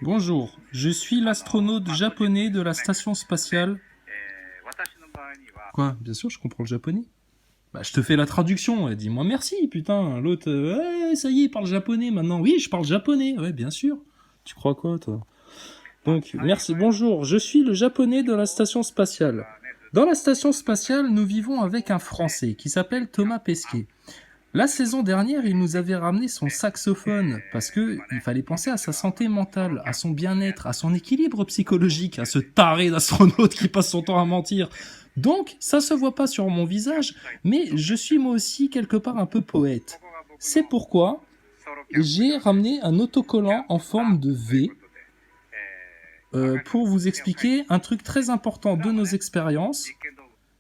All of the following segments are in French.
Bonjour, je suis l'astronaute japonais de la station spatiale. Quoi? Bien sûr, je comprends le japonais. Bah, je te fais la traduction, dis-moi merci, putain. L'autre, ouais, ça y est, il parle japonais maintenant. Oui, je parle japonais, ouais, bien sûr. Tu crois quoi, toi? Donc, merci, bonjour, je suis le japonais de la station spatiale. Dans la station spatiale, nous vivons avec un Français qui s'appelle Thomas Pesquet. La saison dernière, il nous avait ramené son saxophone parce que il fallait penser à sa santé mentale, à son bien-être, à son équilibre psychologique, à ce taré d'astronaute qui passe son temps à mentir. Donc, ça se voit pas sur mon visage, mais je suis moi aussi quelque part un peu poète. C'est pourquoi j'ai ramené un autocollant en forme de V pour vous expliquer un truc très important de nos expériences,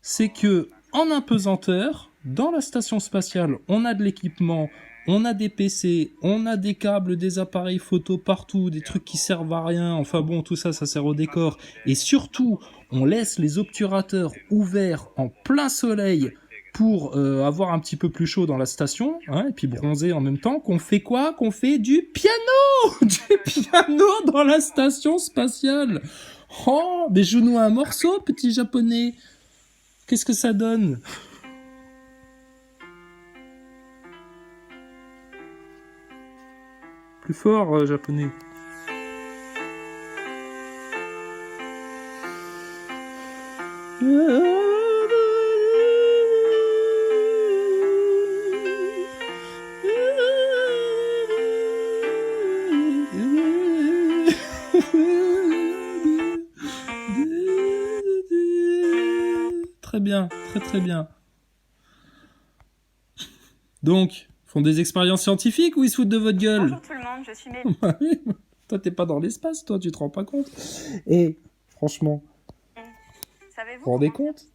c'est que en apesanteur, dans la station spatiale, on a de l'équipement, on a des PC, on a des câbles, des appareils photo partout, des trucs qui servent à rien, enfin bon, tout ça, ça sert au décor. Et surtout, on laisse les obturateurs ouverts en plein soleil pour avoir un petit peu plus chaud dans la station, hein, et puis bronzer en même temps, qu'on fait quoi? Qu'on fait du piano Du piano dans la station spatiale. Oh, mais joue-nous un morceau, petit japonais. Qu'est-ce que ça donne? Plus fort, japonais. Très bien, très très bien. Donc, ils font des expériences scientifiques ou ils se foutent de votre gueule? Bonjour tout le monde, je suis Mélie. Bah oui, toi t'es pas dans l'espace, toi tu te rends pas compte. Et franchement, vous Savez-vous vous rendez comment compte?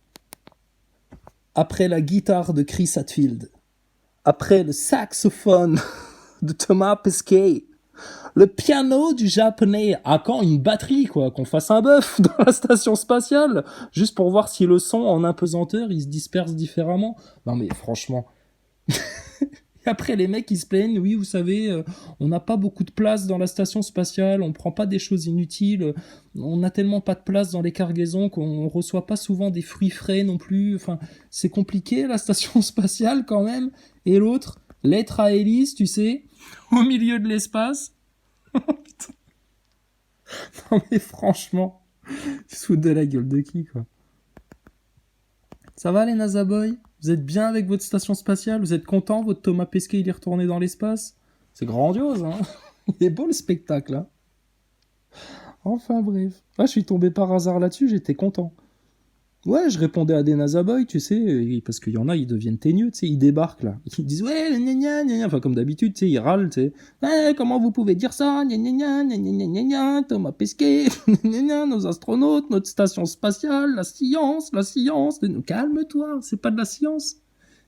Après la guitare de Chris Hadfield, après le saxophone de Thomas Pesquet, le piano du japonais, à quand une batterie, quoi, qu'on fasse un bœuf dans la station spatiale, juste pour voir si le son en apesanteur il se disperse différemment. Non mais franchement. Et après les mecs ils se plaignent, oui vous savez, on n'a pas beaucoup de place dans la station spatiale, on prend pas des choses inutiles, on n'a tellement pas de place dans les cargaisons qu'on reçoit pas souvent des fruits frais non plus, enfin c'est compliqué la station spatiale quand même. Et l'autre, l'être à hélice, tu sais, au milieu de l'espace. Non mais franchement, tu te fous de la gueule de qui, quoi? Ça va les NASA Boys? Vous êtes bien avec votre station spatiale? Vous êtes content? Votre Thomas Pesquet il est retourné dans l'espace? C'est grandiose, hein? Il est beau le spectacle, hein? Enfin bref. Ah, je suis tombé par hasard là-dessus, j'étais content. Ouais, je répondais à des NASA Boys, tu sais, parce qu'il y en a, ils deviennent teigneux, tu sais, ils débarquent là. Ils disent, ouais, gna gna gna gna, enfin comme d'habitude, tu sais, ils râlent, tu sais. Ouais, comment vous pouvez dire ça? Gna gna gna gna gna gna gna, Thomas Pesquet, gna gna, nos astronautes, notre station spatiale, la science, la science. Calme-toi, c'est pas de la science.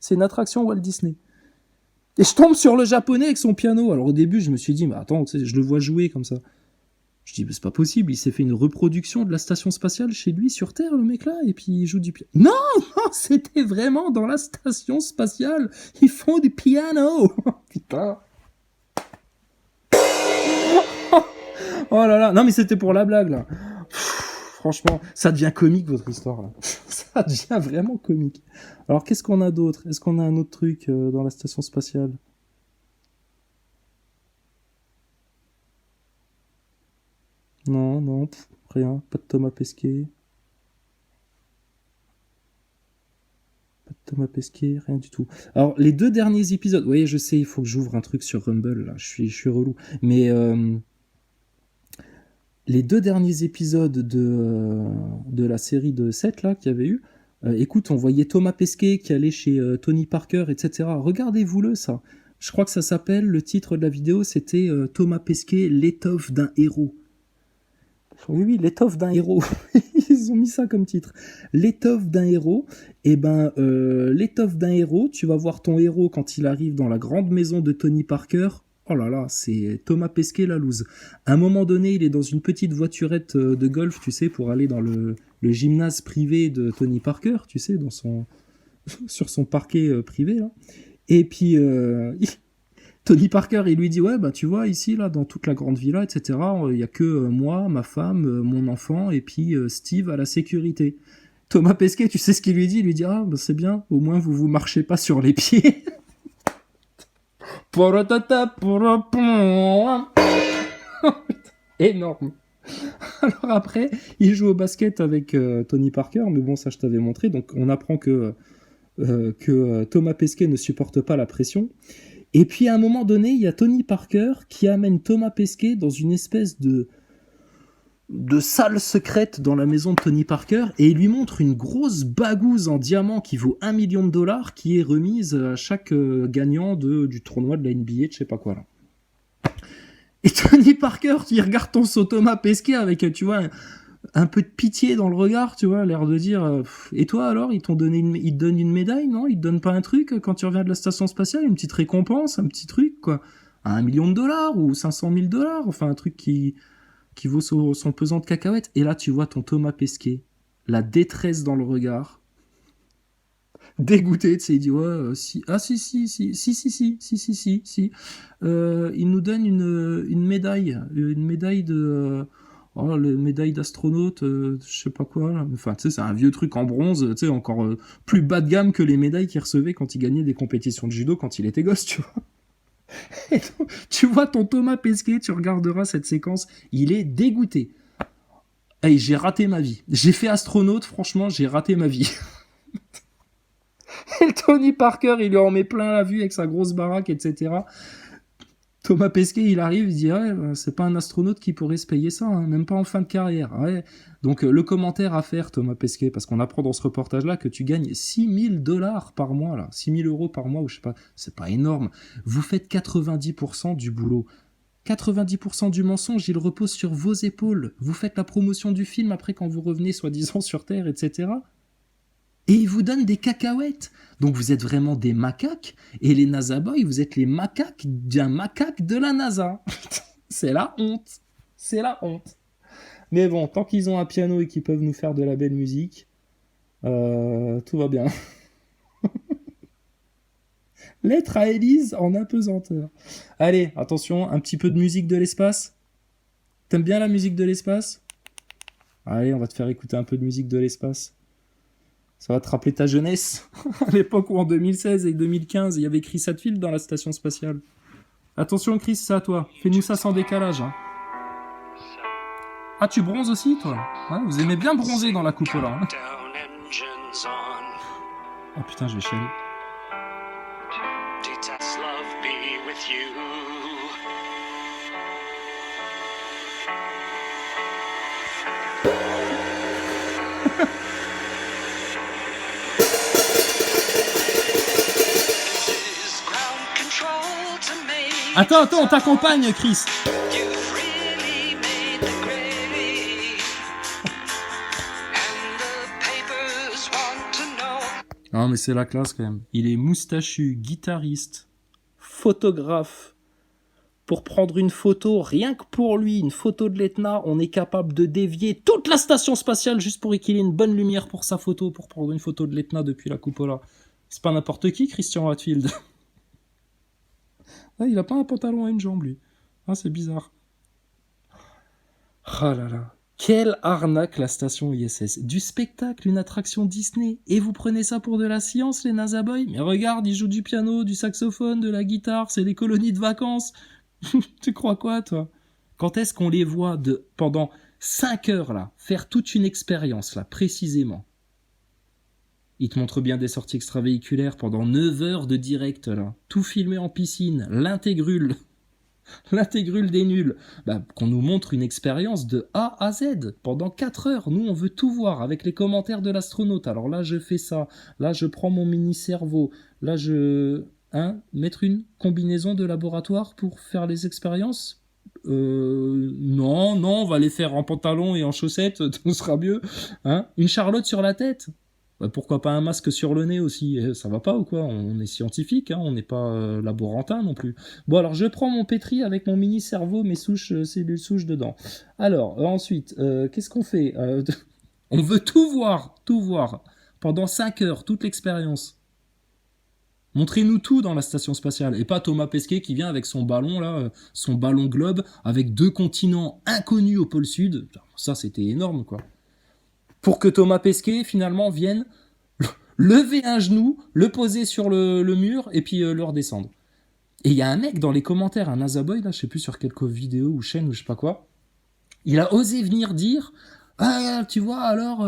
C'est une attraction Walt Disney. Et je tombe sur le japonais avec son piano. Alors au début, je me suis dit, mais attends, tu sais, je le vois jouer comme ça. Je dis, mais c'est pas possible, il s'est fait une reproduction de la station spatiale chez lui sur Terre, le mec là, et puis il joue du piano. Non, non, c'était vraiment dans la station spatiale. Ils font du piano. Putain. Oh là là, non mais c'était pour la blague là. Franchement, ça devient comique votre histoire là. Ça devient vraiment comique. Alors qu'est-ce qu'on a d'autre? Est-ce qu'on a un autre truc dans la station spatiale? Non, non, rien. Pas de Thomas Pesquet. Thomas Pesquet, rien du tout. Alors, les deux derniers épisodes, vous voyez, je sais, il faut que j'ouvre un truc sur Rumble, là, je suis relou. Mais les deux derniers épisodes de la série de 7, là, qu'il y avait eu, écoute, on voyait Thomas Pesquet qui allait chez Tony Parker, etc. Regardez-vous-le, ça. Je crois que ça s'appelle, le titre de la vidéo, c'était Thomas Pesquet, l'étoffe d'un héros. Oui, oui, l'étoffe d'un héros. Ils ont mis ça comme titre. L'étoffe d'un héros. Et ben, l'étoffe d'un héros, tu vas voir ton héros quand il arrive dans la grande maison de Tony Parker. Oh là là, c'est Thomas Pesquet la loose. À un moment donné, il est dans une petite voiturette de golf, tu sais, pour aller dans le gymnase privé de Tony Parker, tu sais, sur son parquet privé, là. Et puis, Tony Parker, il lui dit, ouais, bah tu vois, ici, là, dans toute la grande villa, etc., il y a que moi, ma femme, mon enfant, et puis Steve à la sécurité. Thomas Pesquet, tu sais ce qu'il lui dit? Il lui dit, ah, bah c'est bien, au moins vous marchez pas sur les pieds. Énorme. Alors après, il joue au basket avec Tony Parker, mais bon, ça je t'avais montré, donc on apprend que Thomas Pesquet ne supporte pas la pression. Et puis à un moment donné, il y a Tony Parker qui amène Thomas Pesquet dans une espèce de salle secrète dans la maison de Tony Parker et il lui montre une grosse bagouze en diamant qui vaut $1 million qui est remise à chaque gagnant du tournoi de la NBA, je sais pas quoi là. Et Tony Parker, il regarde Thomas Pesquet avec, tu vois, un peu de pitié dans le regard, tu vois, l'air de dire et toi alors, ils te donnent une médaille, non? Ils te donnent pas un truc quand tu reviens de la station spatiale, une petite récompense, un petit truc quoi, $1 million ou $500 000, enfin un truc qui vaut son pesant de cacahuètes. Et là, tu vois ton Thomas Pesquet, la détresse dans le regard, dégoûté, tu sais, il dit ouais, si, ah si, il nous donne une médaille de le médaille d'astronaute, je sais pas quoi là. Enfin tu sais, c'est un vieux truc en bronze, tu sais, encore plus bas de gamme que les médailles qu'il recevait quand il gagnait des compétitions de judo quand il était gosse, tu vois. Et donc, tu vois ton Thomas Pesquet, tu regarderas cette séquence, il est dégoûté. Hey, j'ai raté ma vie. J'ai fait astronaute, franchement, j'ai raté ma vie. Et le Tony Parker, il lui en met plein la vue avec sa grosse baraque, etc. Thomas Pesquet, il arrive, il dit ouais, c'est pas un astronaute qui pourrait se payer ça, hein, même pas en fin de carrière. Ouais. Donc le commentaire à faire, Thomas Pesquet, parce qu'on apprend dans ce reportage-là que tu gagnes $6 000 par mois, là, 6 000 euros par mois, ou je sais pas, c'est pas énorme. Vous faites 90% du boulot. 90% du mensonge, il repose sur vos épaules. Vous faites la promotion du film après quand vous revenez soi-disant sur Terre, etc. Et il vous donne des cacahuètes. Donc vous êtes vraiment des macaques. Et les NASA Boys, vous êtes les macaques d'un macaque de la NASA. C'est la honte. C'est la honte. Mais bon, tant qu'ils ont un piano et qu'ils peuvent nous faire de la belle musique, tout va bien. Lettre à Élise en apesanteur. Allez, attention, un petit peu de musique de l'espace. T'aimes bien la musique de l'espace? Allez, on va te faire écouter un peu de musique de l'espace. Ça va te rappeler ta jeunesse, à l'époque où en 2016 et 2015, il y avait Chris Hadfield dans la station spatiale. Attention Chris, c'est à toi. Fais-nous ça sans décalage. Hein. Ah, tu bronzes aussi, toi? Ouais, vous aimez bien bronzer dans la coupe-là. Hein. Oh putain, je vais chialer. Attends, on t'accompagne, Chris. Non, mais c'est la classe quand même. Il est moustachu, guitariste, photographe. Pour prendre une photo, rien que pour lui, une photo de l'Etna, on est capable de dévier toute la station spatiale juste pour qu'il ait une bonne lumière pour sa photo, pour prendre une photo de l'Etna depuis la cupola. C'est pas n'importe qui, Christian Hadfield. Ah, il a pas un pantalon à une jambe, lui. Ah, c'est bizarre. Ah là là. Quelle arnaque la station ISS. Du spectacle, une attraction Disney. Et vous prenez ça pour de la science, les NASA Boys? Mais regarde, ils jouent du piano, du saxophone, de la guitare, c'est des colonies de vacances. Tu crois quoi, toi? Quand est-ce qu'on les voit pendant 5 heures, là, faire toute une expérience, là, précisément? Ils te montrent bien des sorties extravéhiculaires pendant 9 heures de direct, là. Tout filmé en piscine, l'intégrule des nuls. Bah, qu'on nous montre une expérience de A à Z pendant 4 heures. Nous, on veut tout voir avec les commentaires de l'astronaute. Alors là, je fais ça. Là, je prends mon mini-cerveau. Là, mettre une combinaison de laboratoire pour faire les expériences? Non, on va les faire en pantalon et en chaussettes, tout sera mieux. Hein? Une charlotte sur la tête? Bah, pourquoi pas un masque sur le nez aussi? Ça va pas ou quoi? On est scientifique, hein, on n'est pas laborantin non plus. Bon, alors je prends mon pétri avec mon mini-cerveau, mes cellules souches dedans. Alors, ensuite, qu'est-ce qu'on fait? On veut tout voir, pendant 5 heures, toute l'expérience. Montrez-nous tout dans la station spatiale. Et pas Thomas Pesquet qui vient avec son ballon, là, son ballon globe, avec 2 continents inconnus au pôle sud. Ça, c'était énorme, quoi. Pour que Thomas Pesquet, finalement, vienne lever un genou, le poser sur le mur, et puis le redescendre. Et il y a un mec dans les commentaires, un Nazaboy, là, je sais plus sur quelle vidéo ou chaîne ou je sais pas quoi, il a osé venir dire ah, tu vois, alors,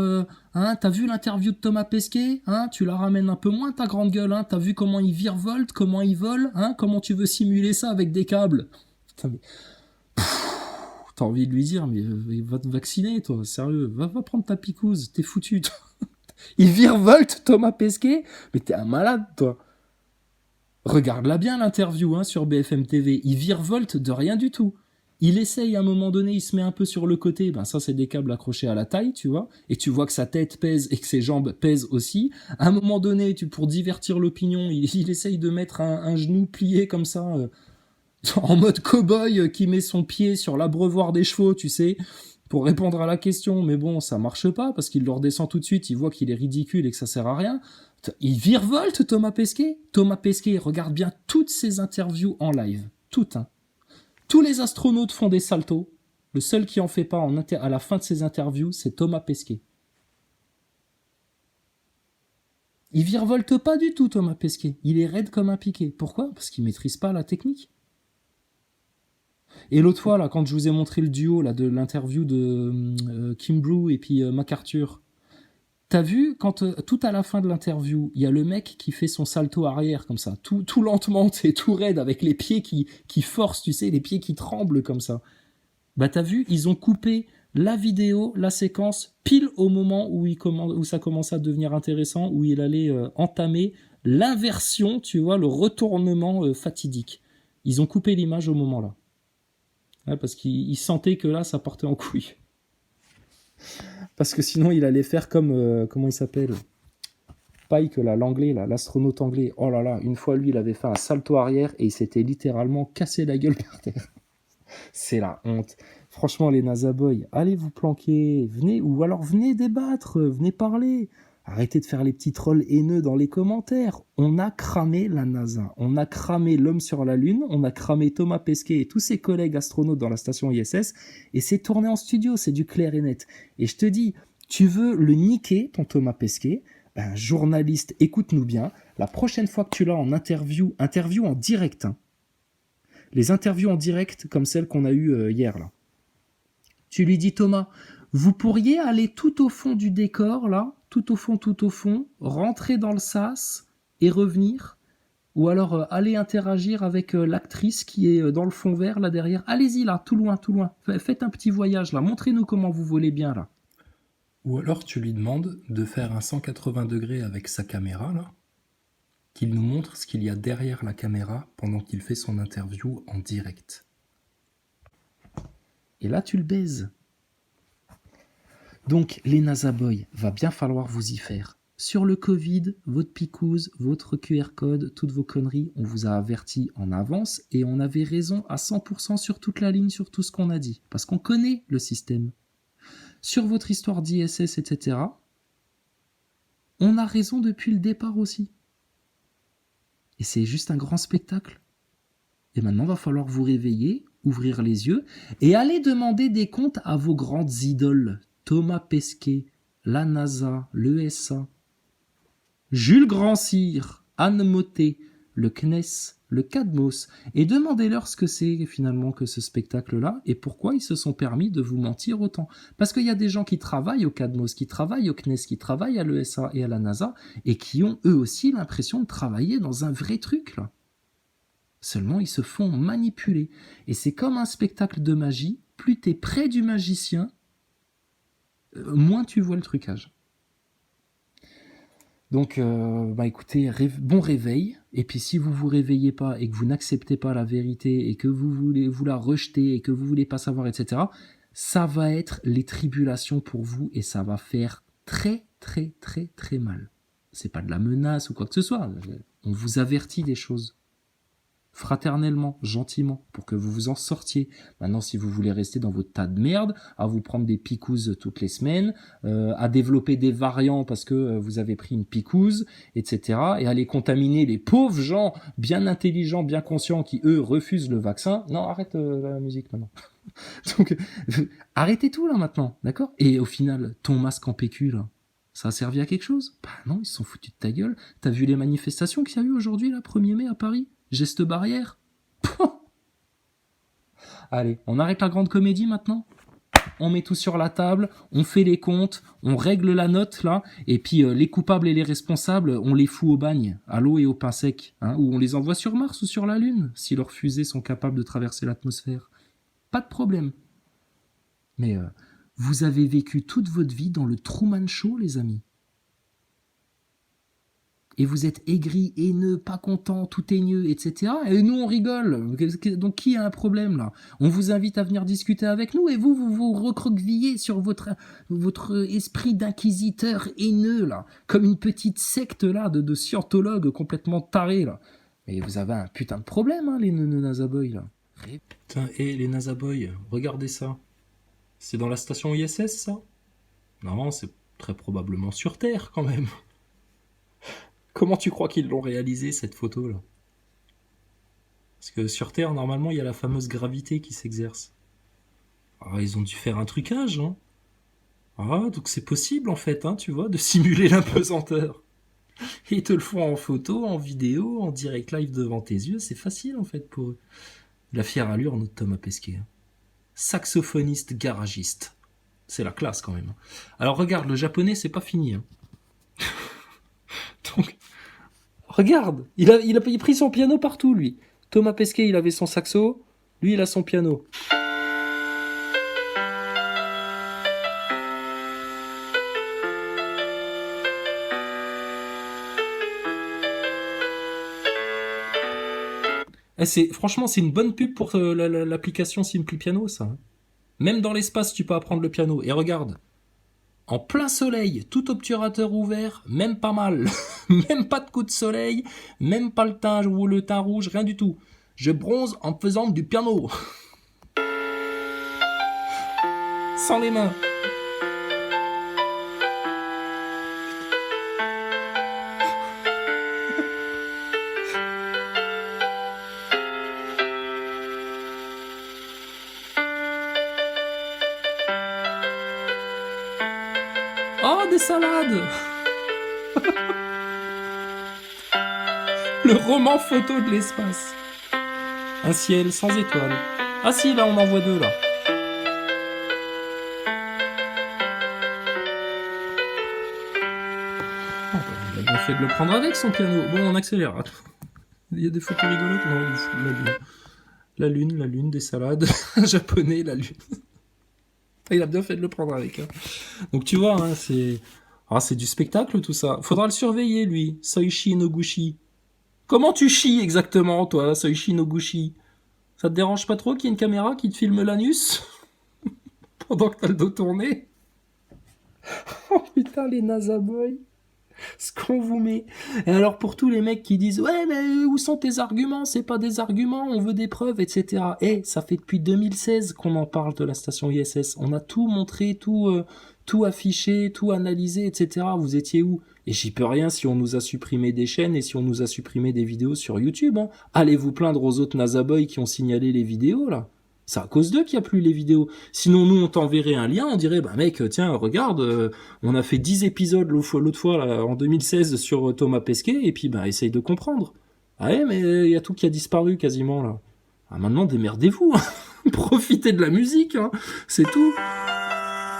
t'as vu l'interview de Thomas Pesquet, tu la ramènes un peu moins, ta grande gueule, t'as vu comment il virevolte, comment il vole, comment tu veux simuler ça avec des câbles. Putain, mais... t'as envie de lui dire, mais va te vacciner, toi, sérieux, va prendre ta picouse, t'es foutu, toi. Il virevolte, Thomas Pesquet, mais t'es un malade, toi. Regarde-la bien, l'interview, sur BFM TV, il virevolte de rien du tout. Il essaye à un moment donné, il se met un peu sur le côté, ben ça c'est des câbles accrochés à la taille, tu vois, et tu vois que sa tête pèse et que ses jambes pèsent aussi. À un moment donné, pour divertir l'opinion, il essaye de mettre un genou plié comme ça, en mode cow-boy qui met son pied sur l'abreuvoir des chevaux, tu sais, pour répondre à la question. Mais bon, ça marche pas, parce qu'il le redescend tout de suite, il voit qu'il est ridicule et que ça sert à rien. Il virevolte, Thomas Pesquet. Thomas Pesquet regarde bien toutes ses interviews en live. Toutes, Tous les astronautes font des saltos. Le seul qui en fait pas à la fin de ses interviews, c'est Thomas Pesquet. Il virevolte pas du tout, Thomas Pesquet. Il est raide comme un piquet. Pourquoi ? Parce qu'il maîtrise pas la technique. Et l'autre fois, là, quand je vous ai montré le duo là, de l'interview de Kimbrough et puis MacArthur, t'as vu, quand tout à la fin de l'interview, il y a le mec qui fait son salto arrière comme ça, tout lentement, c'est tout raide, avec les pieds qui forcent, tu sais, les pieds qui tremblent comme ça. Bah t'as vu, ils ont coupé la vidéo, la séquence, pile au moment où ça commençait à devenir intéressant, où il allait entamer l'inversion, tu vois, le retournement fatidique. Ils ont coupé l'image au moment là. Ouais, parce qu'ils sentaient que là, ça partait en couille. Parce que sinon, il allait faire comme... comment il s'appelle ? Pike, là, l'anglais, là, l'astronaute anglais. Oh là là, une fois, lui, il avait fait un salto arrière et il s'était littéralement cassé la gueule par terre. C'est la honte. Franchement, les NASA Boys, allez vous planquer, venez, ou alors venez débattre, venez parler. Arrêtez de faire les petits trolls haineux dans les commentaires. On a cramé la NASA, on a cramé l'homme sur la Lune, on a cramé Thomas Pesquet et tous ses collègues astronautes dans la station ISS, et c'est tourné en studio, c'est du clair et net. Et je te dis, tu veux le niquer, ton Thomas Pesquet, ben, journaliste, écoute-nous bien, la prochaine fois que tu l'as en interview en direct, les interviews en direct comme celle qu'on a eue hier, là. Tu lui dis, Thomas, vous pourriez aller tout au fond du décor, là, tout au fond, rentrer dans le sas et revenir, ou alors aller interagir avec l'actrice qui est dans le fond vert, là derrière. Allez-y, là, tout loin. Faites un petit voyage, là. Montrez-nous comment vous volez bien, là. Ou alors tu lui demandes de faire un 180 degrés avec sa caméra, là, qu'il nous montre ce qu'il y a derrière la caméra pendant qu'il fait son interview en direct. Et là, tu le baises. Donc, les NASA Boys, va bien falloir vous y faire. Sur le Covid, votre picouse, votre QR code, toutes vos conneries, on vous a averti en avance et on avait raison à 100% sur toute la ligne, sur tout ce qu'on a dit. Parce qu'on connaît le système. Sur votre histoire d'ISS, etc., on a raison depuis le départ aussi. Et c'est juste un grand spectacle. Et maintenant, il va falloir vous réveiller, ouvrir les yeux et aller demander des comptes à vos grandes idoles. Thomas Pesquet, la NASA, l'ESA, Jules Grand-Cyr, Anne Mottet, le CNES, le CADMOS, et demandez-leur ce que c'est finalement que ce spectacle-là et pourquoi ils se sont permis de vous mentir autant. Parce qu'il y a des gens qui travaillent au CADMOS, qui travaillent au CNES, qui travaillent à l'ESA et à la NASA et qui ont eux aussi l'impression de travailler dans un vrai truc, là. Seulement, ils se font manipuler. Et c'est comme un spectacle de magie, plus t'es près du magicien, moins tu vois le trucage. Donc, écoutez, bon réveil. Et puis, si vous vous réveillez pas et que vous n'acceptez pas la vérité et que vous voulez vous la rejeter et que vous voulez pas savoir, etc., ça va être les tribulations pour vous et ça va faire très, très, très, très mal. C'est pas de la menace ou quoi que ce soit. On vous avertit des choses. fraternellement, gentiment, pour que vous vous en sortiez. Maintenant, si vous voulez rester dans votre tas de merde, à vous prendre des picouzes toutes les semaines, à développer des variants parce que vous avez pris une picouse, etc., et à aller contaminer les pauvres gens bien intelligents, bien conscients, qui, eux, refusent le vaccin. Non, arrête la musique maintenant. Donc, arrêtez tout là maintenant, d'accord? Et au final, ton masque en PQ là, ça a servi à quelque chose? Bah non, ils se sont foutus de ta gueule. T'as vu les manifestations qu'il y a eu aujourd'hui, là, 1er mai à Paris? Geste barrière. Pouah. Allez, on arrête la grande comédie maintenant? On met tout sur la table, on fait les comptes, on règle la note là, et puis les coupables et les responsables, on les fout au bagne, à l'eau et au pain sec, hein, ou on les envoie sur Mars ou sur la Lune, si leurs fusées sont capables de traverser l'atmosphère. Pas de problème. Mais vous avez vécu toute votre vie dans le Truman Show, les amis. Et vous êtes aigris, haineux, pas contents, tout teigneux, etc. Et nous, on rigole. Donc, qui a un problème, là? On vous invite à venir discuter avec nous, et vous vous recroquevillez sur votre esprit d'inquisiteur haineux, là. Comme une petite secte, là, de scientologues complètement tarés, là. Mais vous avez un putain de problème, hein, les nazaboys, là. Putain, les nazaboys, regardez ça. C'est dans la station ISS, ça? Non, c'est très probablement sur Terre, quand même. Comment tu crois qu'ils l'ont réalisé, cette photo-là? Parce que sur Terre, normalement, il y a la fameuse gravité qui s'exerce. Ah, ils ont dû faire un trucage, hein. Ah, donc c'est possible, en fait, hein, tu vois, de simuler l'impesanteur. Et ils te le font en photo, en vidéo, en direct live devant tes yeux, c'est facile, en fait, pour eux. La fière allure, notre Thomas Pesquet. Hein. Saxophoniste garagiste. C'est la classe, quand même. Hein. Alors, regarde, le japonais, c'est pas fini, hein. Donc, regarde, il a pris son piano partout, lui. Thomas Pesquet, il avait son saxo, lui, il a son piano. Franchement, c'est une bonne pub pour l'application Simply Piano, ça. Hein. Même dans l'espace, tu peux apprendre le piano. Et regarde, en plein soleil, tout obturateur ouvert, même pas mal. Même pas de coup de soleil, même pas le teint ou le teint rouge, rien du tout. Je bronze en faisant du piano. Sans les mains. Oh, des salades. Le roman photo de l'espace. Un ciel sans étoiles. Ah si, là on en voit deux, là. Oh, il a bien fait de le prendre avec son piano. Bon, on accélère. Il y a des photos rigolotes. Non, la lune, des salades. Un japonais, la lune. Il a bien fait de le prendre avec. Hein. Donc tu vois, hein, c'est du spectacle tout ça. Faudra le surveiller, lui. Soichi Noguchi. Comment tu chies exactement, toi, Soichi Noguchi? Ça te dérange pas trop qu'il y ait une caméra qui te filme l'anus pendant que t'as le dos tourné? Oh putain, les nazaboys. Ce qu'on vous met. Et alors pour tous les mecs qui disent ouais mais où sont tes arguments, c'est pas des arguments, on veut des preuves, etc. Ça fait depuis 2016 qu'on en parle de la station ISS, on a tout montré, tout affiché, tout analysé, etc. Vous étiez où? Et j'y peux rien si on nous a supprimé des chaînes et si on nous a supprimé des vidéos sur YouTube, hein. Allez vous plaindre aux autres nazaboys qui ont signalé les vidéos là. C'est à cause d'eux qu'il n'y a plus les vidéos. Sinon, nous, on t'enverrait un lien, on dirait, bah mec, tiens, regarde, on a fait 10 épisodes l'autre fois, là, en 2016, sur Thomas Pesquet, et puis, bah, essaye de comprendre. Ah ouais, mais il y a tout qui a disparu, quasiment, là. Ah, maintenant, démerdez-vous, hein. Profitez de la musique, hein. C'est tout.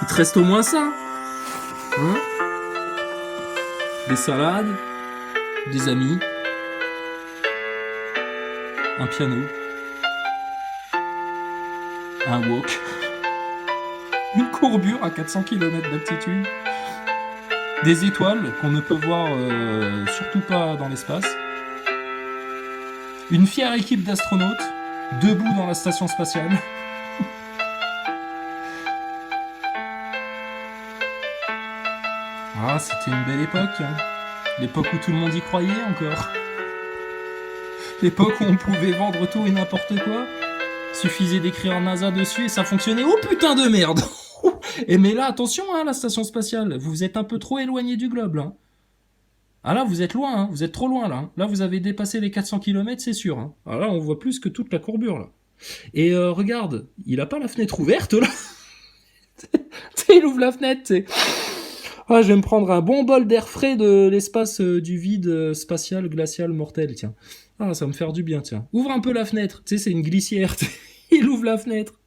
Il te reste au moins ça. Hein? Des salades, des amis, un piano. Un wok, une courbure à 400 km d'altitude, des étoiles qu'on ne peut voir surtout pas dans l'espace, une fière équipe d'astronautes debout dans la station spatiale. Ah, c'était une belle époque, hein. L'époque où tout le monde y croyait encore. L'époque où on pouvait vendre tout et n'importe quoi. Suffisait d'écrire NASA dessus et ça fonctionnait. Oh putain de merde. Et mais là, attention, hein, la station spatiale. Vous êtes un peu trop éloigné du globe, là. Ah là, vous êtes loin, hein. Vous êtes trop loin, là. Hein. Là, vous avez dépassé les 400 km, c'est sûr. Hein. Alors là, on voit plus que toute la courbure, là. Et regarde, il a pas la fenêtre ouverte, là. Il ouvre la fenêtre, c'est... Ah, je vais me prendre un bon bol d'air frais de l'espace du vide spatial, glacial, mortel, tiens. Ah, ça va me faire du bien, tiens. Ouvre un peu la fenêtre. Tu sais, c'est une glissière. Il ouvre la fenêtre.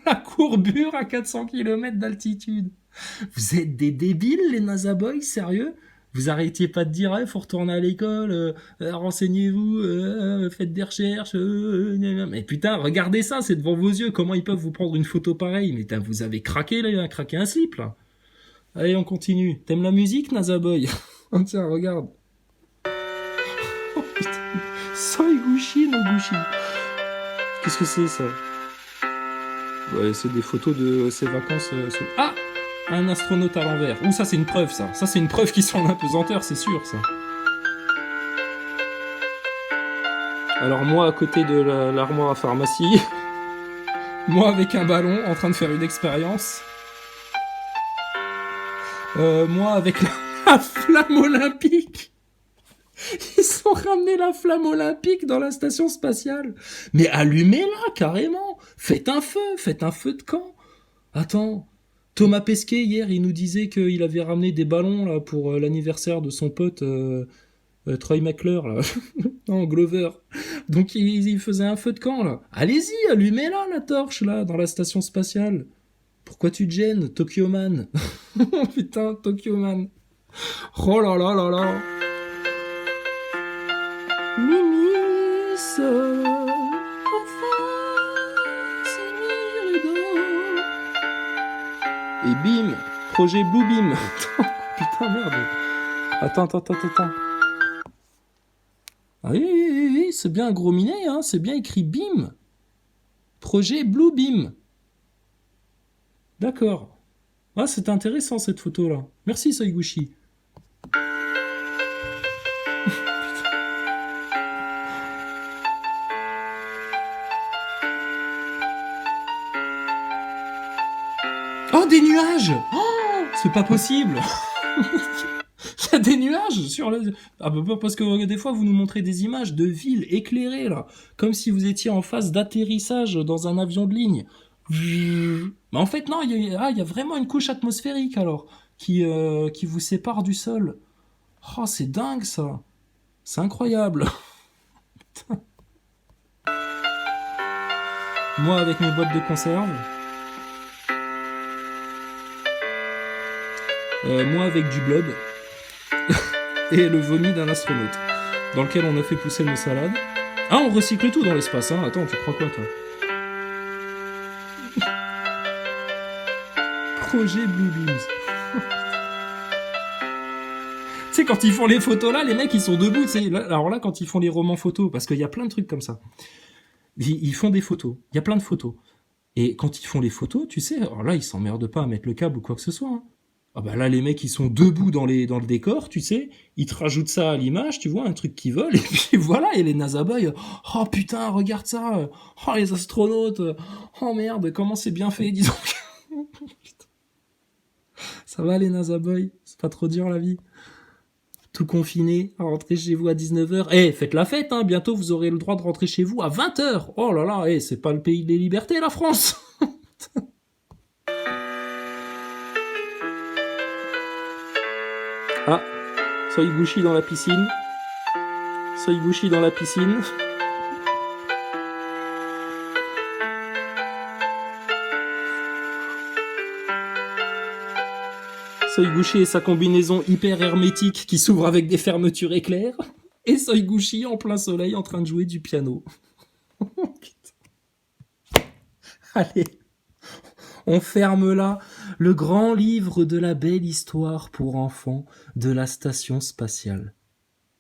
La courbure à 400 km d'altitude. Vous êtes des débiles, les NASA Boys, sérieux? Vous arrêtiez pas de dire, faut retourner à l'école, renseignez-vous, faites des recherches, mais putain, regardez ça, c'est devant vos yeux, comment ils peuvent vous prendre une photo pareille? Mais vous avez craqué, là, craqué un slip, là. Allez, on continue. T'aimes la musique, NASA Boy? Tiens, regarde. Oh putain. Soiguchi no Gushi. Qu'est-ce que c'est, ça? Ouais, c'est des photos de ses vacances. Ah! Un astronaute à l'envers. Ouh, ça c'est une preuve, ça. Ça c'est une preuve qu'ils sont en apesanteur, c'est sûr, ça. Alors moi, à côté de l'armoire à pharmacie, moi avec un ballon, en train de faire une expérience. Moi avec la flamme olympique. Ils ont ramené la flamme olympique dans la station spatiale. Mais allumez-la, carrément. Faites un feu de camp. Attends. Thomas Pesquet, hier, il nous disait qu'il avait ramené des ballons là, pour l'anniversaire de son pote Troy McClure, là. Non, Glover. Donc, il faisait un feu de camp, là. Allez-y, allumez-la, la torche, là, dans la station spatiale. Pourquoi tu te gênes, Tokyo Man? Putain, Tokyo Man. Oh là là là là. Mimi, seul. Et bim, projet Blue Beam. Putain, merde. Attends. Ah oui, c'est bien un gros minet, hein. C'est bien écrit BIM. Projet Blue Beam. D'accord. Ah, c'est intéressant cette photo-là. Merci, Soiguchi. Oh, des nuages! Oh, c'est pas possible! Il y a des nuages sur le... Ah bah parce que des fois vous nous montrez des images de villes éclairées là, comme si vous étiez en phase d'atterrissage dans un avion de ligne. Mais en fait non, il y a vraiment une couche atmosphérique alors qui vous sépare du sol. Oh, c'est dingue ça! C'est incroyable! Moi avec mes boîtes de conserve. Moi avec du blob et le vomi d'un astronaute dans lequel on a fait pousser nos salades. Ah, on recycle tout dans l'espace, hein. Attends, tu crois quoi, toi? Projet Blue Beams. Tu sais, quand ils font les photos là, les mecs ils sont debout, tu sais. Alors là, quand ils font les romans photos, parce qu'il y a plein de trucs comme ça, ils font des photos. Il y a plein de photos. Et quand ils font les photos, tu sais, alors là, ils s'emmerdent pas à mettre le câble ou quoi que ce soit, hein. Ah bah là, les mecs, ils sont debout dans le décor, tu sais, ils te rajoutent ça à l'image, tu vois, un truc qui vole, et puis voilà, et les NASA Boys, oh putain, regarde ça, oh les astronautes, oh merde, comment c'est bien fait, disons. Ça va les NASA Boys, c'est pas trop dur la vie. Tout confiné, à rentrer chez vous à 19h. Eh, faites la fête, hein, bientôt vous aurez le droit de rentrer chez vous à 20h. Oh là là, c'est pas le pays des libertés, la France. Ah, Soiguchi dans la piscine. Soiguchi dans la piscine. Soiguchi et sa combinaison hyper hermétique qui s'ouvre avec des fermetures éclairs. Et Soiguchi en plein soleil en train de jouer du piano. Allez, on ferme là le grand livre de la belle histoire pour enfants de la station spatiale.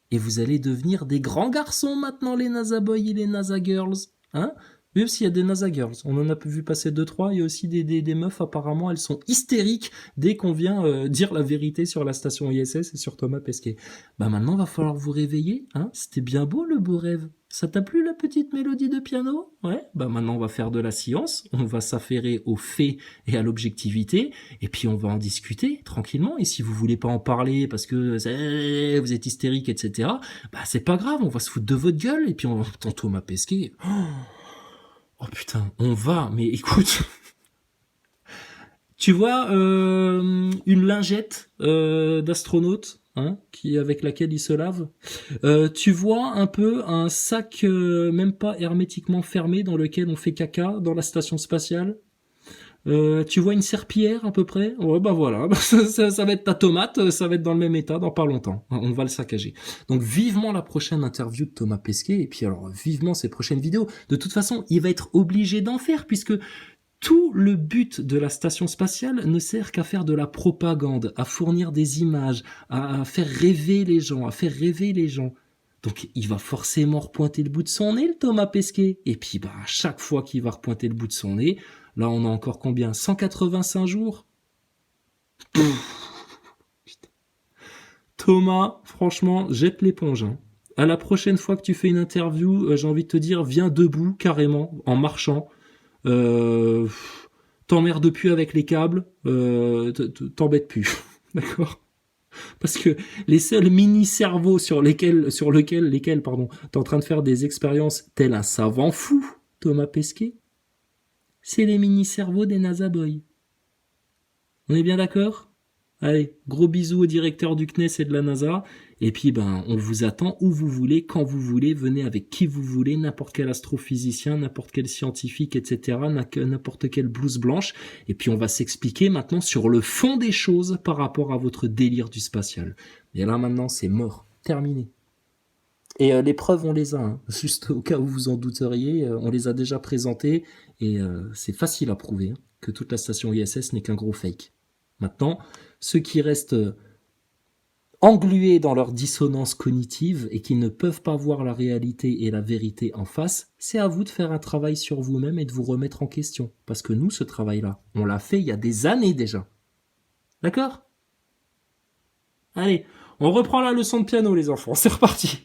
Et vous allez devenir des grands garçons maintenant, les NASA Boys et les NASA Girls. Hein? Oui, parce qu'il y a des NASA Girls. On en a vu passer 2-3. Il y a aussi des meufs, apparemment, elles sont hystériques dès qu'on vient dire la vérité sur la station ISS et sur Thomas Pesquet. Bah maintenant, va falloir vous réveiller. Hein. C'était bien beau, le beau rêve. Ça t'a plu, la petite mélodie de piano? Ouais. Bah maintenant, on va faire de la science. On va s'affairer aux faits et à l'objectivité. Et puis, on va en discuter tranquillement. Et si vous voulez pas en parler parce que vous êtes hystérique, etc., bah c'est pas grave. On va se foutre de votre gueule. Et puis, on entend Thomas Pesquet. Oh putain, on va, mais écoute, tu vois une lingette d'astronaute, hein, avec laquelle il se lave. Tu vois un peu un sac même pas hermétiquement fermé dans lequel on fait caca dans la station spatiale. Tu vois une serpillière à peu près. Ouais, bah voilà, ça va être ta tomate, ça va être dans le même état dans pas longtemps. On va le saccager. Donc vivement la prochaine interview de Thomas Pesquet et puis alors vivement ses prochaines vidéos. De toute façon, il va être obligé d'en faire puisque tout le but de la station spatiale ne sert qu'à faire de la propagande, à fournir des images, à faire rêver les gens, à faire rêver les gens. Donc il va forcément repointer le bout de son nez, le Thomas Pesquet. Et puis bah à chaque fois qu'il va repointer le bout de son nez, là on a encore combien? 185 jours. Putain. Thomas, franchement, jette l'éponge. Hein. À la prochaine fois que tu fais une interview, j'ai envie de te dire, viens debout carrément, en marchant. T'emmerdes plus avec les câbles, t'embêtes plus. D'accord? Parce que les seuls mini-cerveaux sur lesquels, pardon, t'es en train de faire des expériences tel un savant fou, Thomas Pesquet, c'est les mini-cerveaux des NASA Boys. On est bien d'accord? Allez, gros bisous au directeur du CNES et de la NASA. Et puis, ben, on vous attend où vous voulez, quand vous voulez. Venez avec qui vous voulez, n'importe quel astrophysicien, n'importe quel scientifique, etc. N'importe quelle blouse blanche. Et puis, on va s'expliquer maintenant sur le fond des choses par rapport à votre délire du spatial. Et là, maintenant, c'est mort. Terminé. Et les preuves, on les a. Hein. Juste au cas où vous en douteriez, on les a déjà présentées. Et c'est facile à prouver hein, que toute la station ISS n'est qu'un gros fake. Maintenant, ceux qui restent englués dans leur dissonance cognitive et qui ne peuvent pas voir la réalité et la vérité en face, c'est à vous de faire un travail sur vous-même et de vous remettre en question. Parce que nous, ce travail-là, on l'a fait il y a des années déjà. D'accord ? Allez, on reprend la leçon de piano, les enfants. C'est reparti.